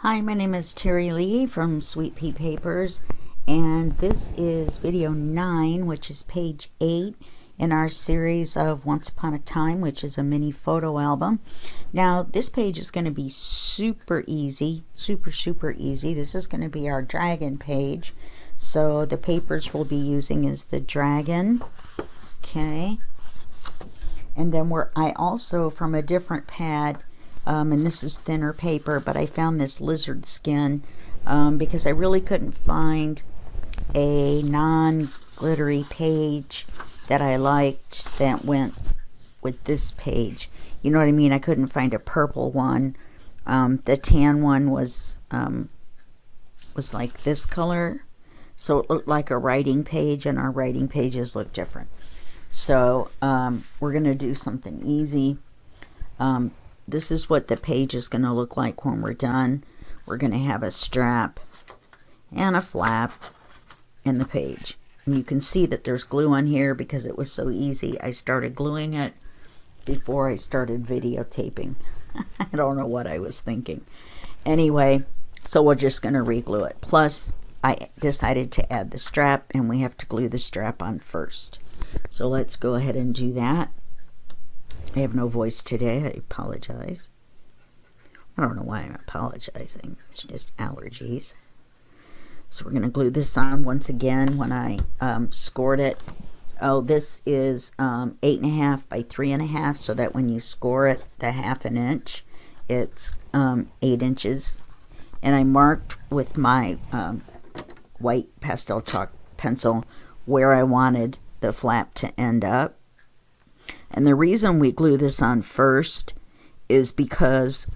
Hi, my name is Terry Lee from Sweet Pea Papers, and this is video 9, which is page 8 in our series of Once Upon a Time, which is a mini photo album. Now, this page is going to be super easy, super easy. This is going to be our dragon page. So the papers we'll be using is the dragon, okay, and then I also, from a different pad, and this is thinner paper, but I found this lizard skin because I really couldn't find a non-glittery page that I liked that went with this page. You know what I mean? I couldn't find a purple one. The tan one was like this color, so it looked like a writing page, and our writing pages look different. So we're going to do something easy. This is what the page is going to look like when we're done. We're going to have a strap and a flap in the page. And you can see that there's glue on here because it was so easy. I started gluing it before I started videotaping. I don't know what I was thinking. Anyway, so we're just going to re-glue it. Plus, I decided to add the strap, and we have to glue the strap on first. So let's go ahead and do that. I have no voice today. I apologize. I don't know why I'm apologizing. It's just allergies. So we're going to glue this on once again. When I scored it, this is 8.5 by 3.5, so that when you score it the 1/2 inch, it's 8 inches. And I marked with my white pastel chalk pencil where I wanted the flap to end up. And the reason we glue this on first is because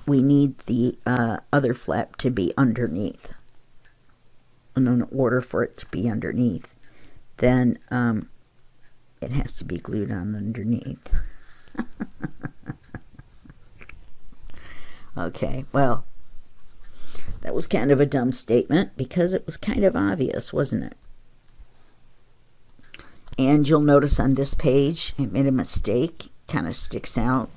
we need the other flap to be underneath. And in order for it to be underneath, then it has to be glued on underneath. Okay, well, that was kind of a dumb statement because it was kind of obvious, wasn't it? And you'll notice on this page, I made a mistake. Kind of sticks out.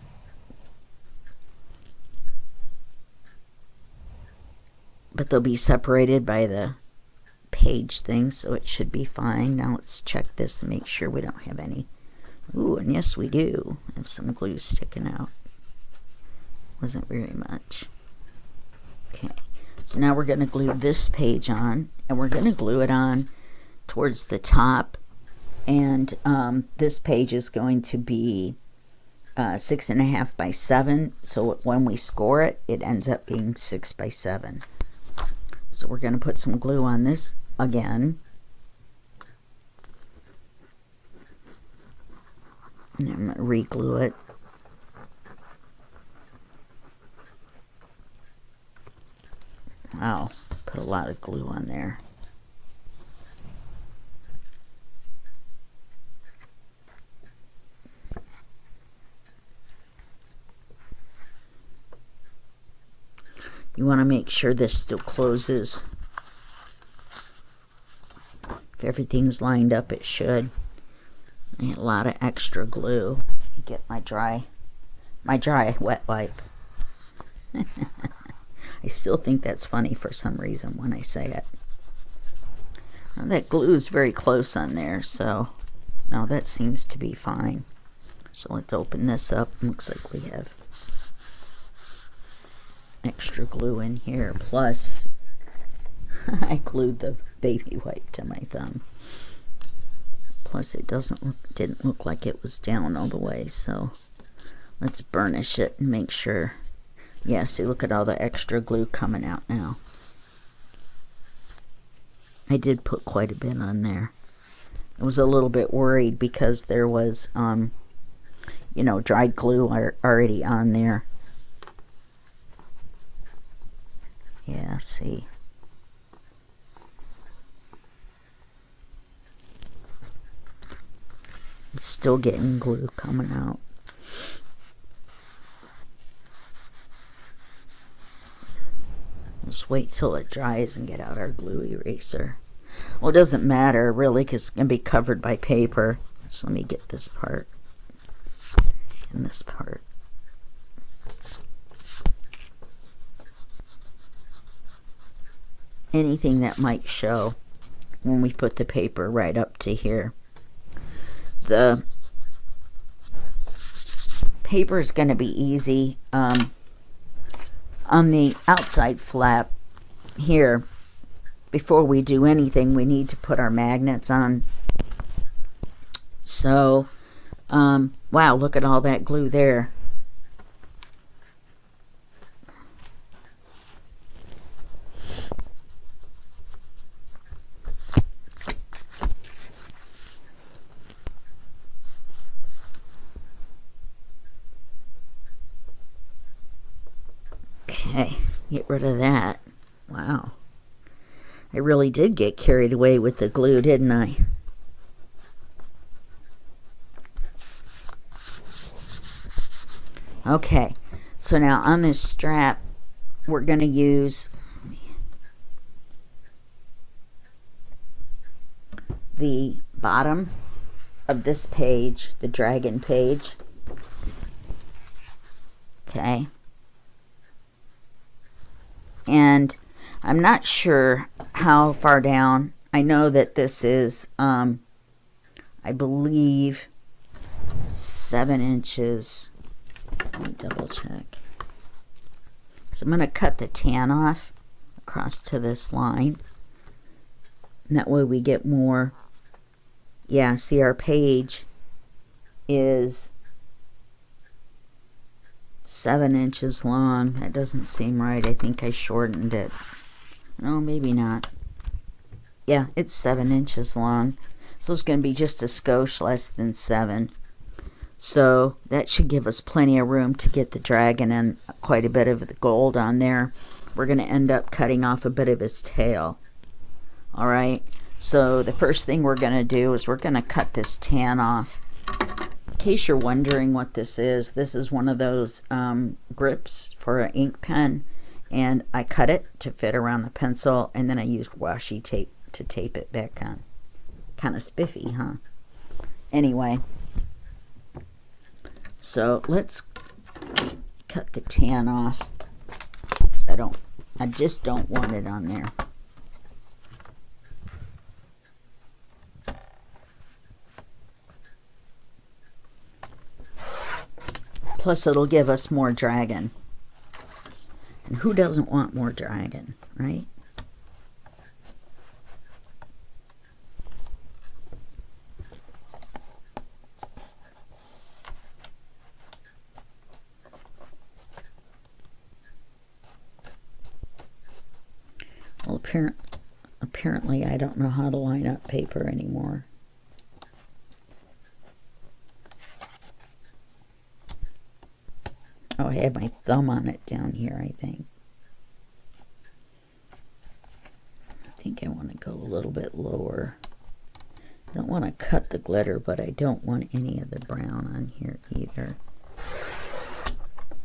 But they'll be separated by the page thing, so it should be fine. Now let's check this to make sure we don't have any. Ooh, and yes we do. I have some glue sticking out. Wasn't very much. Okay, so now we're going to glue this page on, and we're going to glue it on towards the top. And this page is going to be 6.5 by 7. So when we score it, it ends up being 6 by 7. So we're going to put some glue on this again. And I'm going to re-glue it. Wow, put a lot of glue on there. You want to make sure this still closes. If everything's lined up, it should. I had a lot of extra glue. You get my dry wet wipe. I still think that's funny for some reason when I say it. Now, that glue is very close on there, so now that seems to be fine. So let's open this up. Looks like we have extra glue in here, plus I glued the baby wipe to my thumb. Plus it didn't look like it was down all the way, so let's burnish it and make sure. Yeah, see, look at all the extra glue coming out now. I did put quite a bit on there. I was a little bit worried because there was you know, dried glue already on there. Yeah, see. I'm still getting glue coming out. Just wait till it dries and get out our glue eraser. Well, it doesn't matter really because it's going to be covered by paper. So let me get this part and this part. anything that might show when we put the paper right up to here. The paper is going to be easy. On the outside flap here, before we do anything, we need to put our magnets on. So, wow, look at all that glue there. Okay, get rid of that. Wow. I really did get carried away with the glue, didn't I? Okay, so now on this strap, we're going to use the bottom of this page, the dragon page. Okay. And I'm not sure how far down. I know that this is, I believe, 7 inches. Let me double check. So I'm going to cut the tan off across to this line. And that way we get more. Yeah, see, our page is 7 inches long. That doesn't seem right. I think I shortened it. No, maybe not. Yeah, it's 7 inches long. So it's going to be just a skosh less than 7. So that should give us plenty of room to get the dragon and quite a bit of the gold on there. We're going to end up cutting off a bit of his tail. All right. So the first thing we're going to do is we're going to cut this tan off. In case you're wondering what this is one of those grips for an ink pen. And I cut it to fit around the pencil, and then I used washi tape to tape it back on. Kind of spiffy, huh? Anyway. So let's cut the tan off, because I just don't want it on there. Plus it'll give us more dragon. And who doesn't want more dragon, right? Well, apparently I don't know how to line up paper anymore. Oh, I have my thumb on it down here, I think. I think I want to go a little bit lower. I don't want to cut the glitter, but I don't want any of the brown on here either.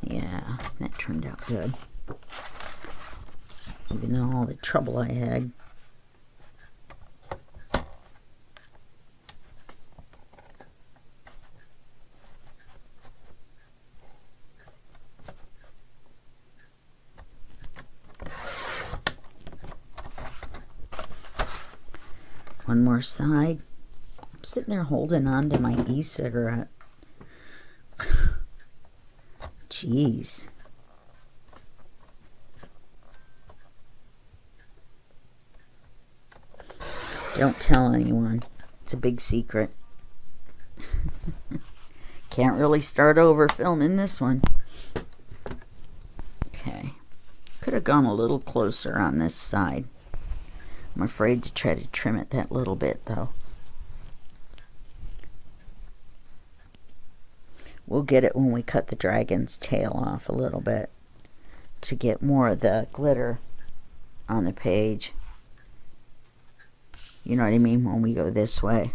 Yeah, that turned out good. Even though all the trouble I had. One more side. I'm sitting there holding on to my e-cigarette. Jeez. Don't tell anyone. It's a big secret. Can't really start over filming this one. Okay. Could have gone a little closer on this side. I'm afraid to try to trim it that little bit, though. We'll get it when we cut the dragon's tail off a little bit to get more of the glitter on the page. You know what I mean? When we go this way.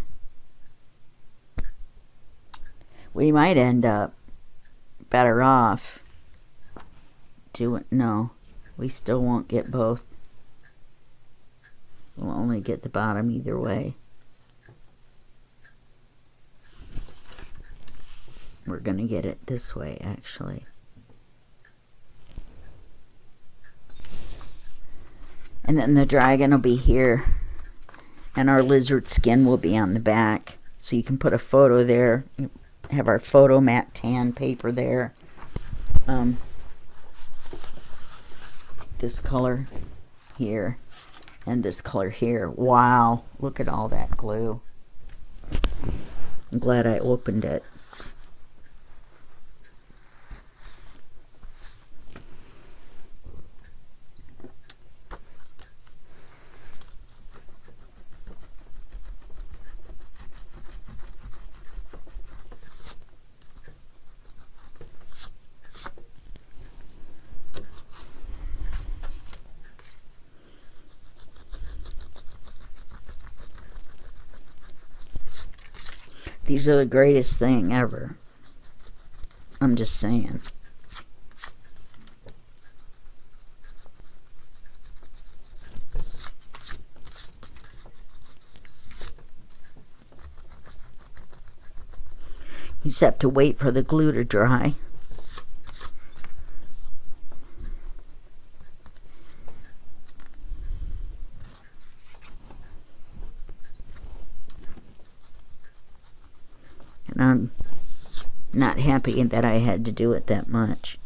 We might end up better off doing... No, we still won't get both. We'll only get the bottom either way. We're going to get it this way, actually. And then the dragon will be here, and our lizard skin will be on the back. So you can put a photo there, have our photo matte tan paper there. This color here, and this color here. Wow, look at all that glue. I'm glad I opened it. These are the greatest thing ever. I'm just saying. You just have to wait for the glue to dry. And I'm not happy that I had to do it that much,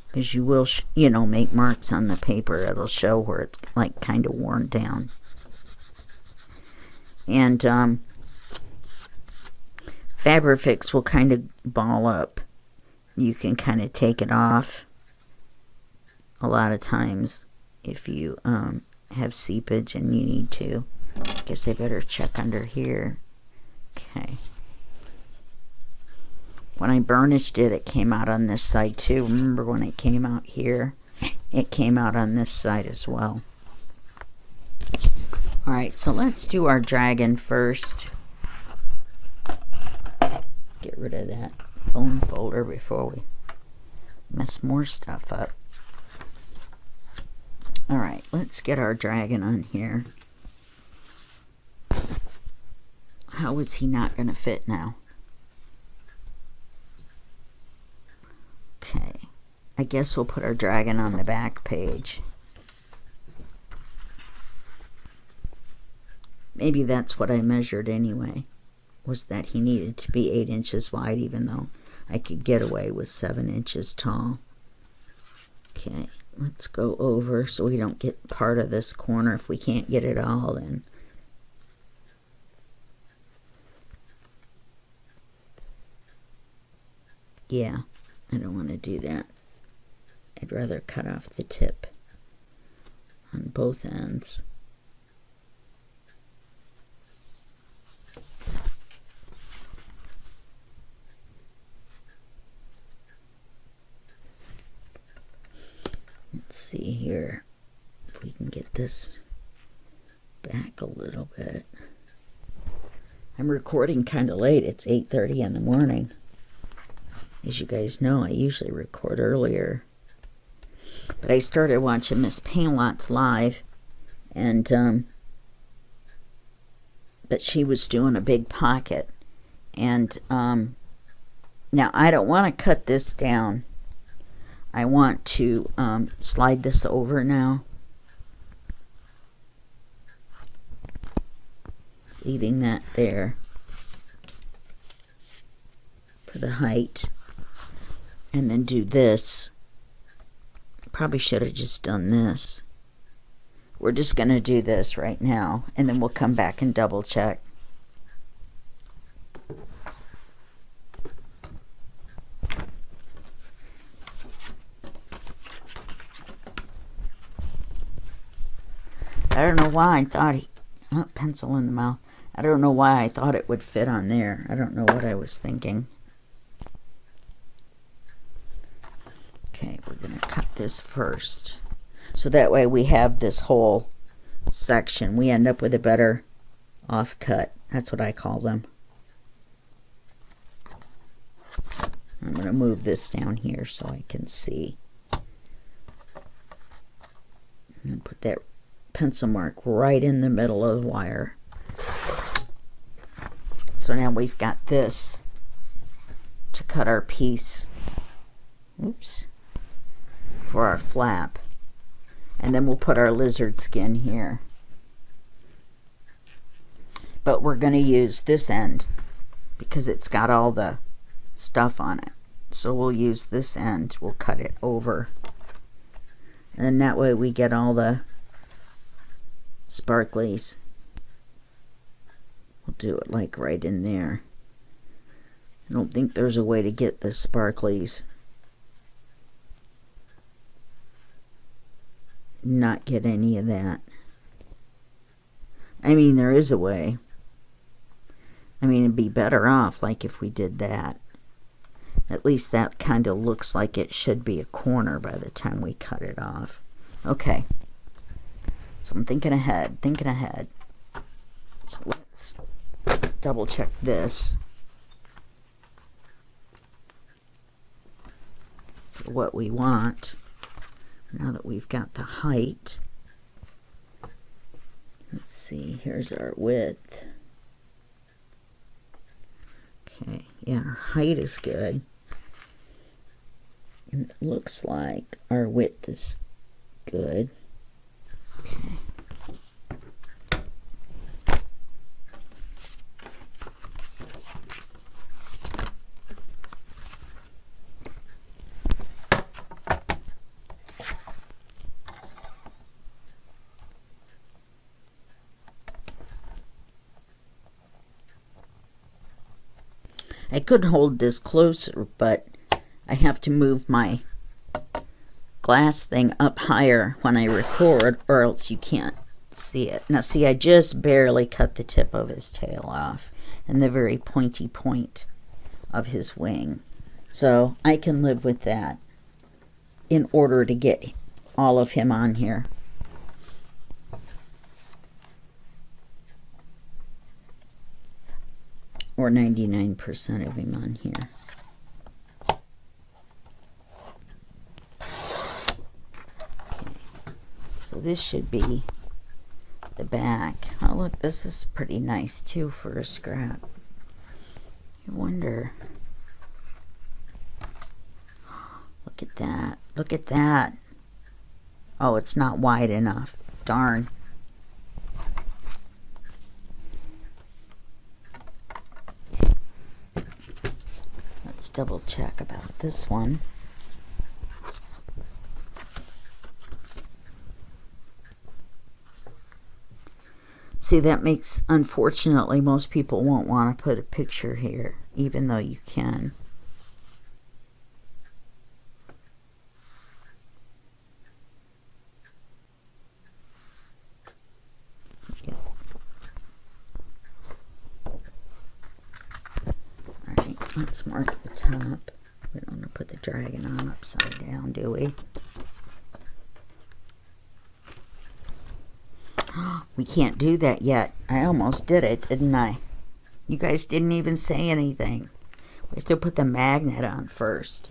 because you will, you know, make marks on the paper. It'll show where it's like kind of worn down. And Fabrifix will kind of ball up. You can kind of take it off a lot of times if you have seepage and you need to. I guess I better check under here. Okay. When I burnished it, it came out on this side too. Remember when it came out here? It came out on this side as well. Alright, so let's do our dragon first. Get rid of that bone folder before we mess more stuff up. Alright, let's get our dragon on here. How is he not going to fit now? Okay, I guess we'll put our dragon on the back page. Maybe that's what I measured anyway, was that he needed to be 8 inches wide, even though I could get away with 7 inches tall. Okay, let's go over so we don't get part of this corner. If we can't get it all, then yeah, I don't want to do that. I'd rather cut off the tip on both ends. Let's see here if we can get this back a little bit. I'm recording kind of late. It's 8:30 in the morning. As you guys know, I usually record earlier. But I started watching Miss Painlot's live, and but she was doing a big pocket. And now I don't want to cut this down. I want to slide this over now, leaving that there for the height, and then do this. Probably should have just done this. We're just going to do this right now, and then we'll come back and double check. I don't know why I thought pencil in the mouth. I don't know why I thought it would fit on there. I don't know what I was thinking. Okay, we're going to cut this first. So that way we have this whole section. We end up with a better offcut. That's what I call them. I'm going to move this down here so I can see. I'm going to put that pencil mark right in the middle of the wire. So now we've got this to cut our piece. Oops. For our flap. And then we'll put our lizard skin here. But we're going to use this end because it's got all the stuff on it. So we'll use this end. We'll cut it over. And then that way we get all the sparklies. We'll do it like right in there. I don't think there's a way to get the sparklies. Not get any of that. I mean, there is a way. I mean, it'd be better off like if we did that. At least that kind of looks like it should be a corner by the time we cut it off. Okay. So I'm thinking ahead, So let's double check this for what we want. Now that we've got the height. Let's see, here's our width. Okay, yeah, our height is good. And it looks like our width is good. Okay. I could hold this closer, but I have to move my glass thing up higher when I record, or else you can't see it. Now see, I just barely cut the tip of his tail off and the very pointy point of his wing. So I can live with that in order to get all of him on here. Or 99% of him on here. Okay. So this should be the back. Oh look, this is pretty nice too for a scrap. I wonder. Look at that. Look at that. Oh, it's not wide enough. Darn. Let's double check about this one. See, that makes, unfortunately, most people won't want to put a picture here, even though you can. Yep. Alright, let's mark the top. We don't want to put the dragon on upside down, do we? We can't do that yet. I almost did it, didn't I? You guys didn't even say anything. We have to put the magnet on first.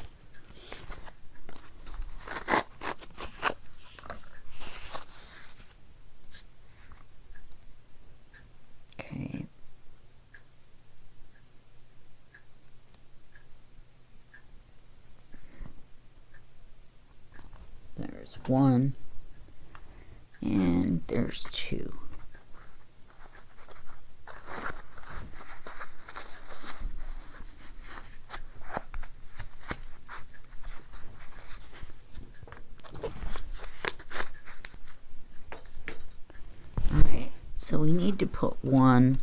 Okay. There's one. And there's two. Alright, so we need to put one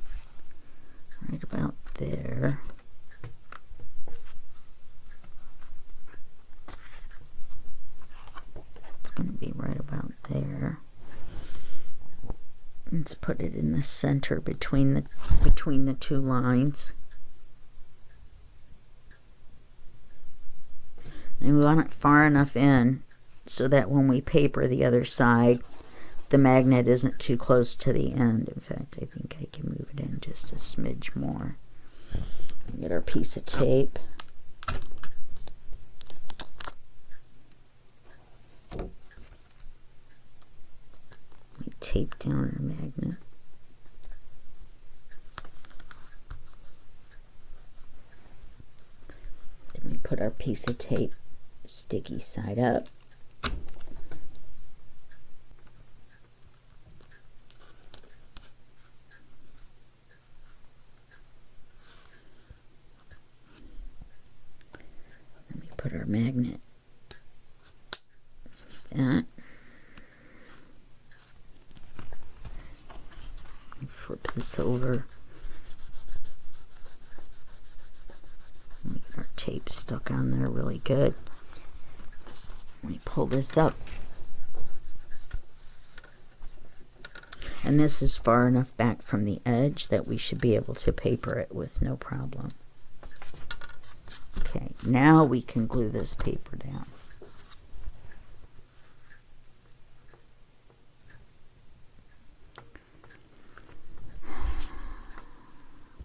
right about there. It's going to be right about there. Let's put it in the center between the two lines. And we want it far enough in so that when we paper the other side, the magnet isn't too close to the end. In fact, I think I can move it in just a smidge more. Get our piece of tape. Tape down our magnet. Then we put our piece of tape sticky side up. put our magnet. That. Flip this over. Get our tape stuck on there really good. Let me pull this up. And this is far enough back from the edge that we should be able to paper it with no problem. Okay, now we can glue this paper down.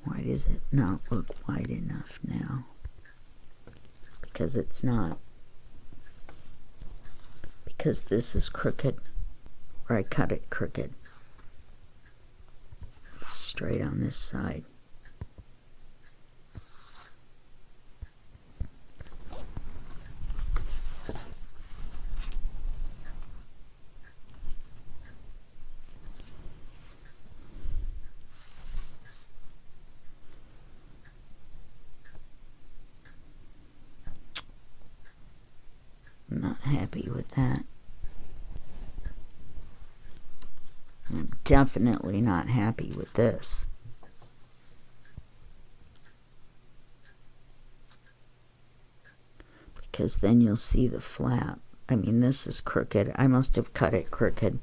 Why does it not look wide enough now? Because it's not. Because this is crooked, or I cut it crooked. It's straight on this side. I'm not happy with that. I'm definitely not happy with this. Because then you'll see the flap. I mean, this is crooked. I must have cut it crooked.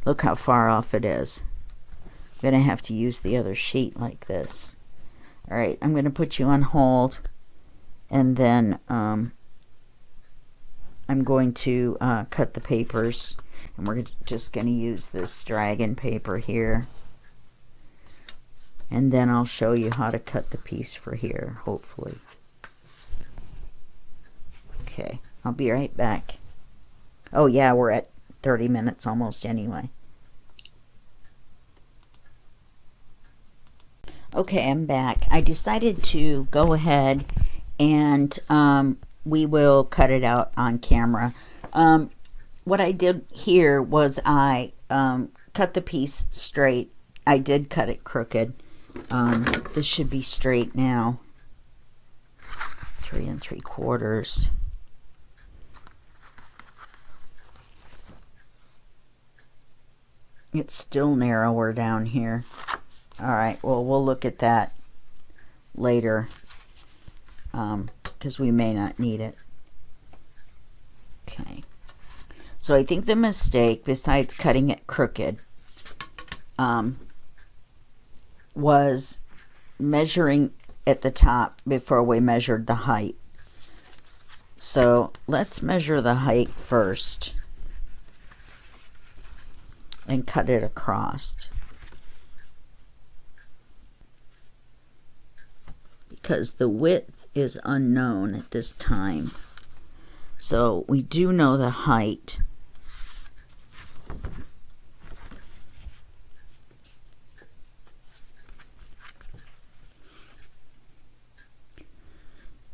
Look how far off it is. I'm going to have to use the other sheet like this. Alright, I'm going to put you on hold. And then I'm going to cut the papers. And we're just going to use this dragon paper here. And then I'll show you how to cut the piece for here, hopefully. Okay, I'll be right back. Oh yeah, we're at 30 minutes almost anyway. Okay, I'm back. I decided to go ahead and we will cut it out on camera. What I did here was I cut the piece straight. I did cut it crooked. This should be straight now. 3 3/4. It's still narrower down here. Alright, well, we'll look at that later because we may not need it. Okay. So I think the mistake, besides cutting it crooked, was measuring at the top before we measured the height. So let's measure the height first and cut it across. Because the width is unknown at this time. So we do know the height.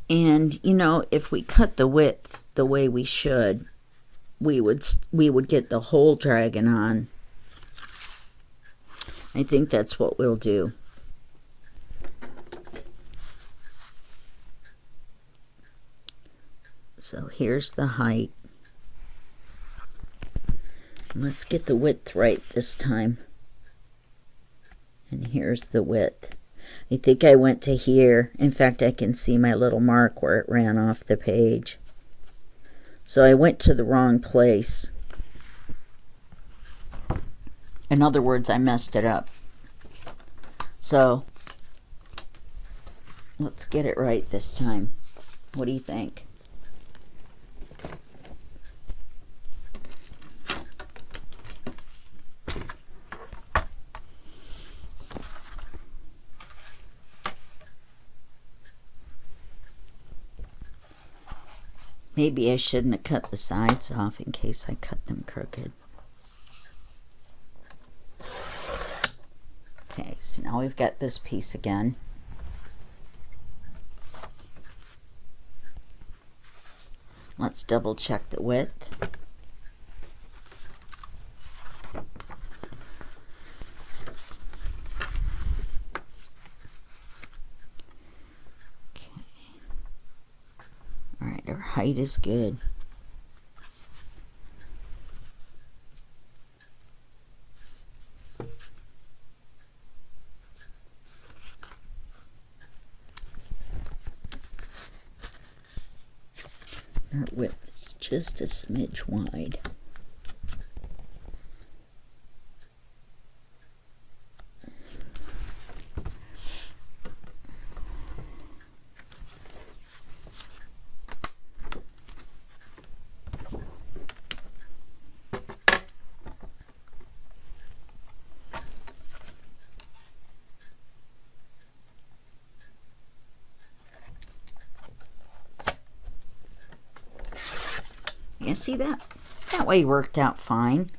And you know, if we cut the width the way we should, we would get the whole dragon on. I think that's what we'll do. So here's the height. Let's get the width right this time. And here's the width. I think I went to here. In fact, I can see my little mark where it ran off the page. So I went to the wrong place. In other words, I messed it up. So let's get it right this time. What do you think? Maybe I shouldn't have cut the sides off in case I cut them crooked. Okay, so now we've got this piece again. Let's double check the width. height is good. Her width is just a smidge wide. Yeah, see that? That way worked out fine.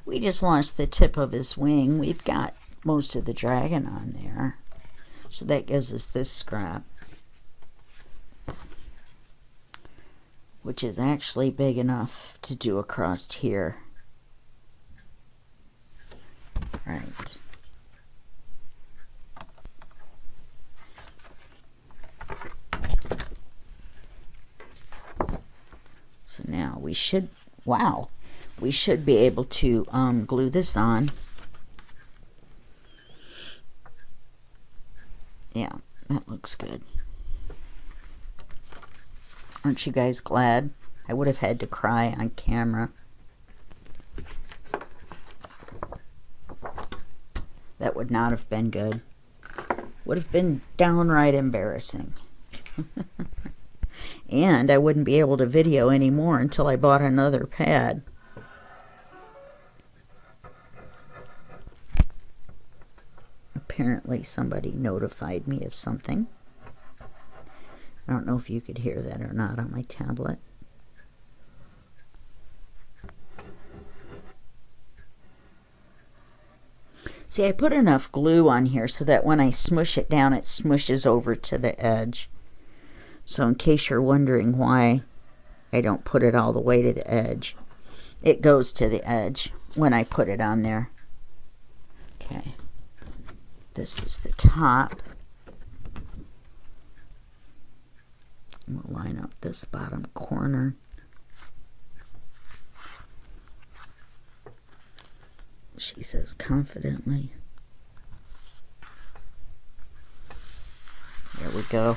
We just lost the tip of his wing. We've got most of the dragon on there. So that gives us this scrap, which is actually big enough to do across here. Right. So now we should, wow, we should be able to glue this on. Yeah, that looks good. Aren't you guys glad? I would have had to cry on camera. That would not have been good. Would have been downright embarrassing. And I wouldn't be able to video anymore until I bought another pad. Apparently somebody notified me of something. I don't know if you could hear that or not on my tablet. See, I put enough glue on here so that when I smush it down, it smushes over to the edge. So in case you're wondering why I don't put it all the way to the edge, it goes to the edge when I put it on there. Okay, this is the top. We'll line up this bottom corner. She says confidently. There we go.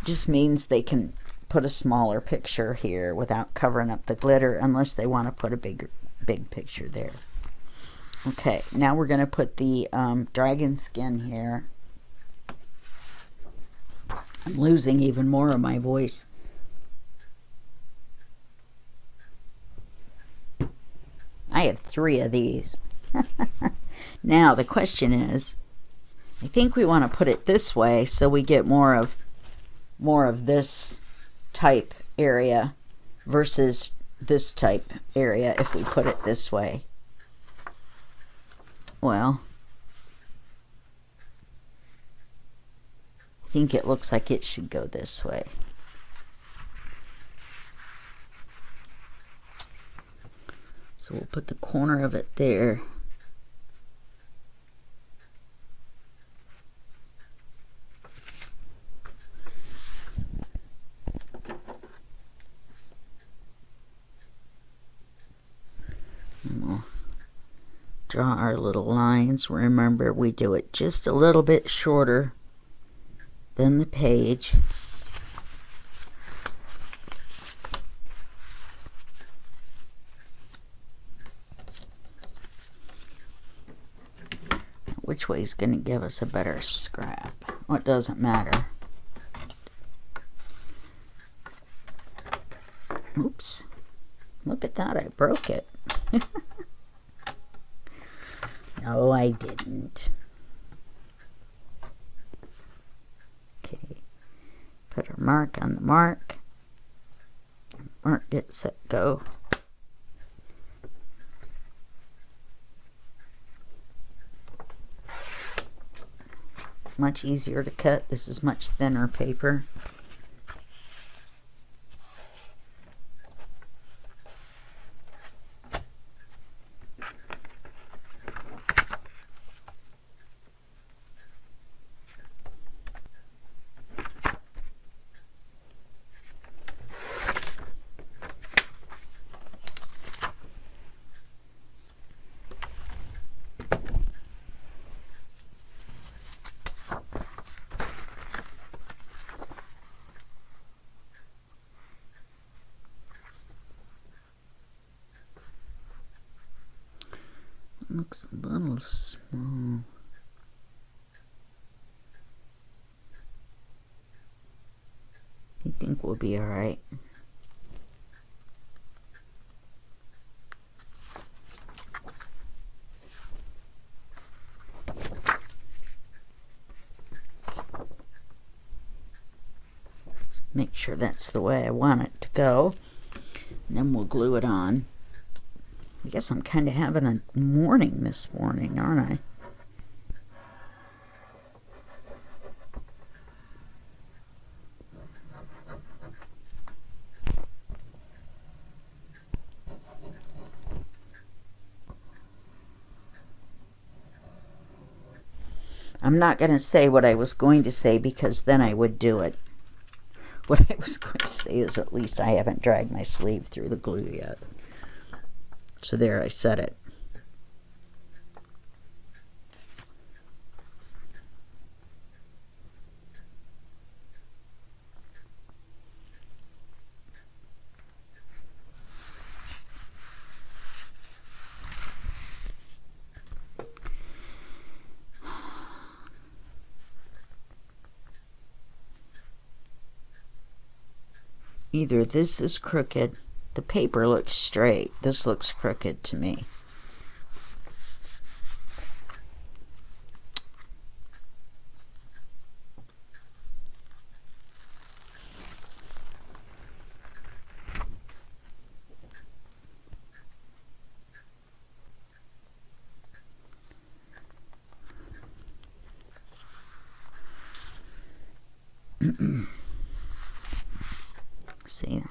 Just means they can put a smaller picture here without covering up the glitter, unless they want to put a big picture there. Okay, now we're going to put the dragon skin here. I'm losing even more of my voice. I have 3 of these. Now the question is, I think we want to put it this way so we get more of this type area versus this type area if we put it this way. Well, I think it looks like it should go this way. So we'll put the corner of it there. And we'll draw our little lines. Remember, we do it just a little bit shorter than the page. Which way is going to give us a better scrap? Well, it doesn't matter. Oops. Look at that, I broke it. No, I didn't. Okay. Put our mark on the mark. Mark, get set, go. Much easier to cut. This is much thinner paper. looks a little small. I think we'll be all right. Make sure that's the way I want it to go. And then we'll glue it on. I guess I'm kind of having a morning this morning, aren't I? I'm not going to say what I was going to say because then I would do it. What I was going to say is at least I haven't dragged my sleeve through the glue yet. So there, I said it. Either this is crooked, the paper looks straight, this looks crooked to me. See?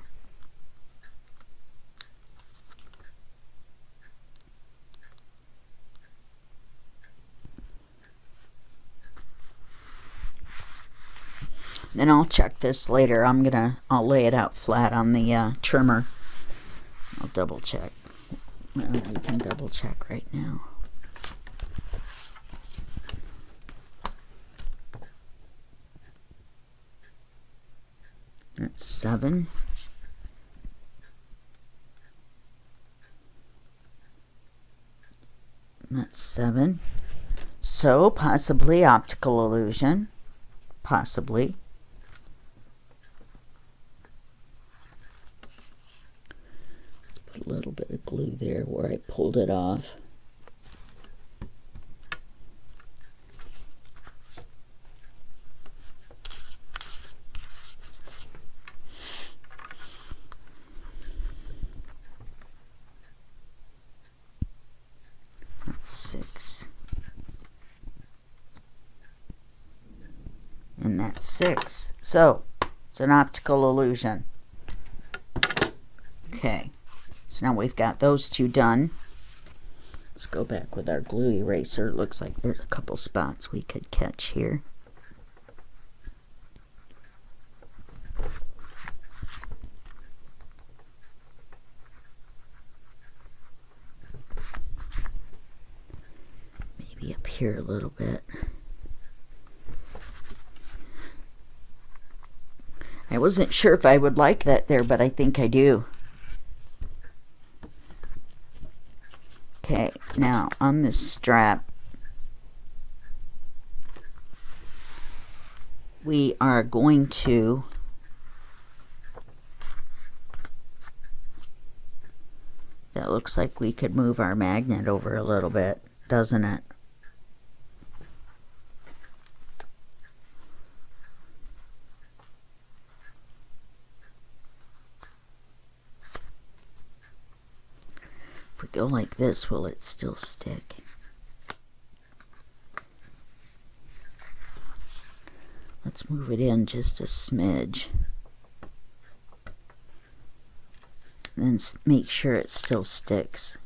Then I'll check this later. I'll lay it out flat on the trimmer. I'll double check. Well, we can double check right now. That's 7. That's 7. So possibly optical illusion. Possibly. Let's put a little bit of glue there where I pulled it off. That's 6. And that's 6. So it's an optical illusion. Okay, so now we've got those two done. Let's go back with our glue eraser. It looks like there's a couple spots we could catch here. Maybe up here a little bit. I wasn't sure if I would like that there, but I think I do. Okay, now on this strap, we are going to that looks like we could move our magnet over a little bit, doesn't it? If we go like this, will it still stick? Let's move it in just a smidge. Then make sure it still sticks.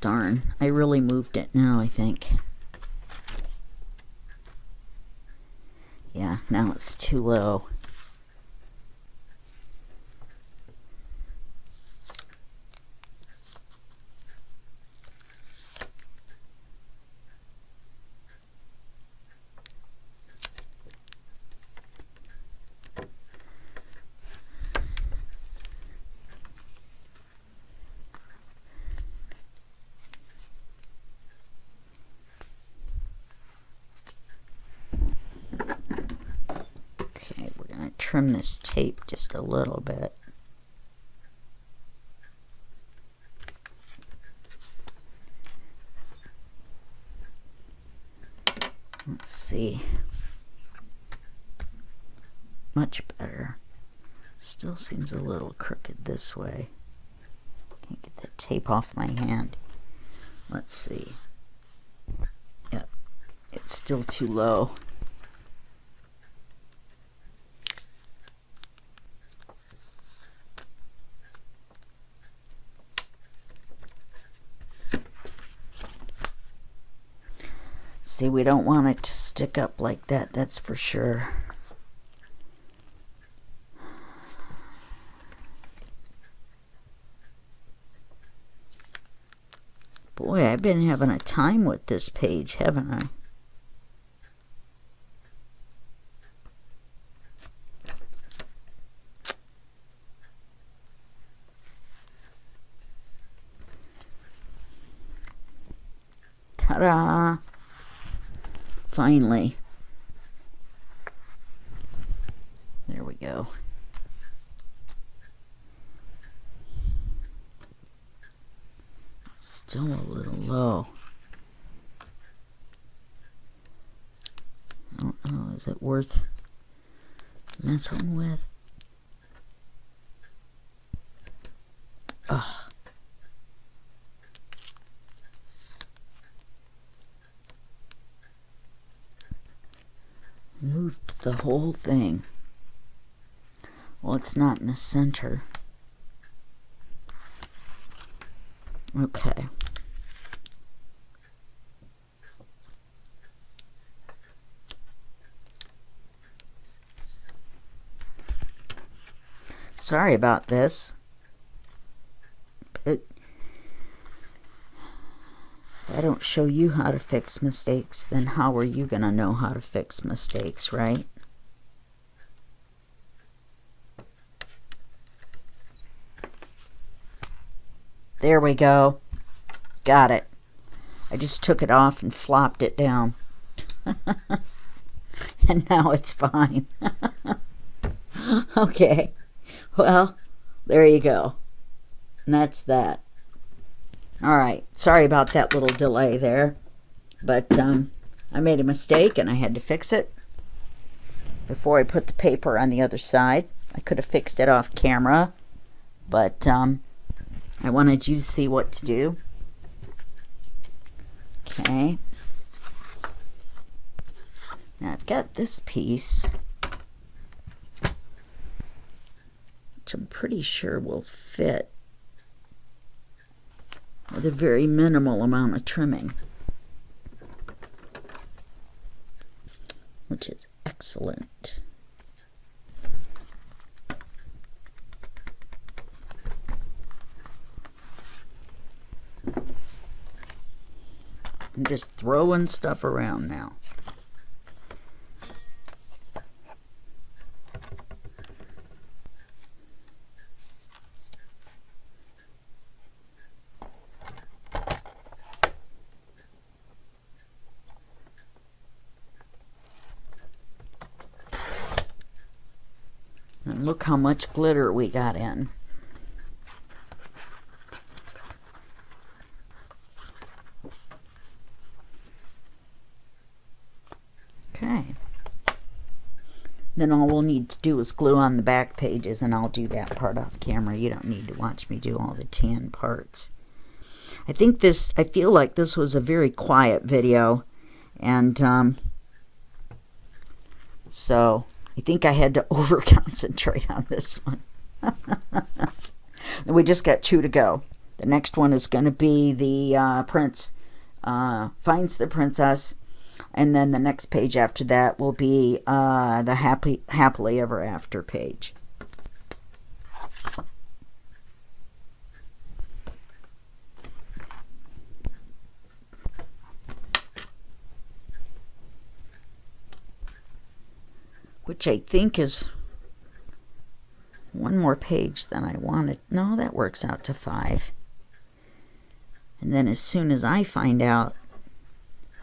Darn, I really moved it now, I think. Yeah, now it's too low. trim this tape just a little bit. Let's see. Much better. Still seems a little crooked this way. Can't get that tape off my hand. Let's see. Yep, it's still too low. See, we don't want it to stick up like that, that's for sure. Boy, I've been having a time with this page, haven't I? Ta-da! Finally. There we go. Still a little low. I don't know, is it worth messing with? Ugh. Moved the whole thing. Well, it's not in the center. Okay. Sorry about this. But if I don't show you how to fix mistakes, then how are you going to know how to fix mistakes, right? There we go. Got it. I just took it off and flopped it down. And now it's fine. Okay. Well, there you go. And that's that. All right. Sorry about that little delay there. But I made a mistake and I had to fix it before I put the paper on the other side. I could have fixed it off camera, but I wanted you to see what to do. Okay. Now I've got this piece, which I'm pretty sure will fit with a very minimal amount of trimming, which is excellent. I'm just throwing stuff around now. And look how much glitter we got in. Okay. Then all we'll need to do is glue on the back pages, and I'll do that part off camera. You don't need to watch me do all the tan parts. I feel like this was a very quiet video, and so I think I had to over concentrate on this one. And we just got 2 to go. The next one is going to be the prince finds the princess. And then the next page after that will be the happily ever after page. Which I think is one more page than I wanted. No, that works out to 5. And then as soon as I find out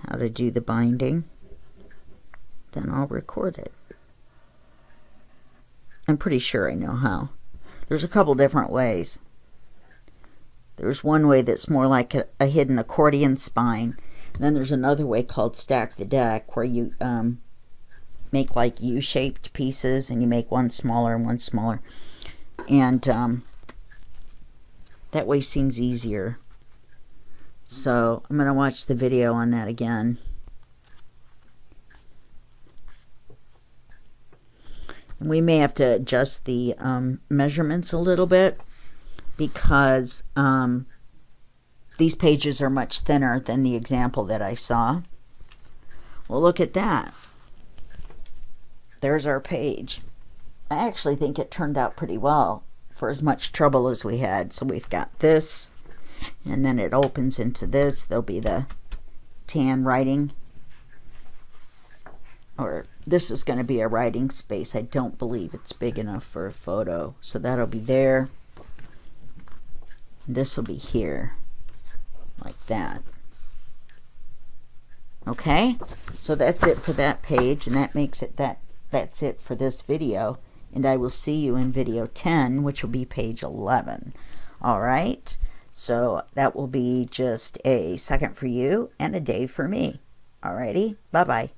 how to do the binding, then I'll record it. I'm pretty sure I know how. There's a couple different ways. There's one way that's more like a hidden accordion spine. And then there's another way called stack the deck, where you make like U-shaped pieces, and you make one smaller and one smaller. And that way seems easier. So I'm going to watch the video on that again. And we may have to adjust the measurements a little bit, because these pages are much thinner than the example that I saw. Well, look at that. There's our page. I actually think it turned out pretty well for as much trouble as we had. So we've got this, and then it opens into this. There'll be the tan writing, or this is going to be a writing space. I don't believe it's big enough for a photo, so that'll be there. This will be here, like that. Okay, so that's it for that page, and that makes it that's it for this video, and I will see you in video 10, which will be page 11. All right, so that will be just a second for you and a day for me. Alrighty, bye-bye.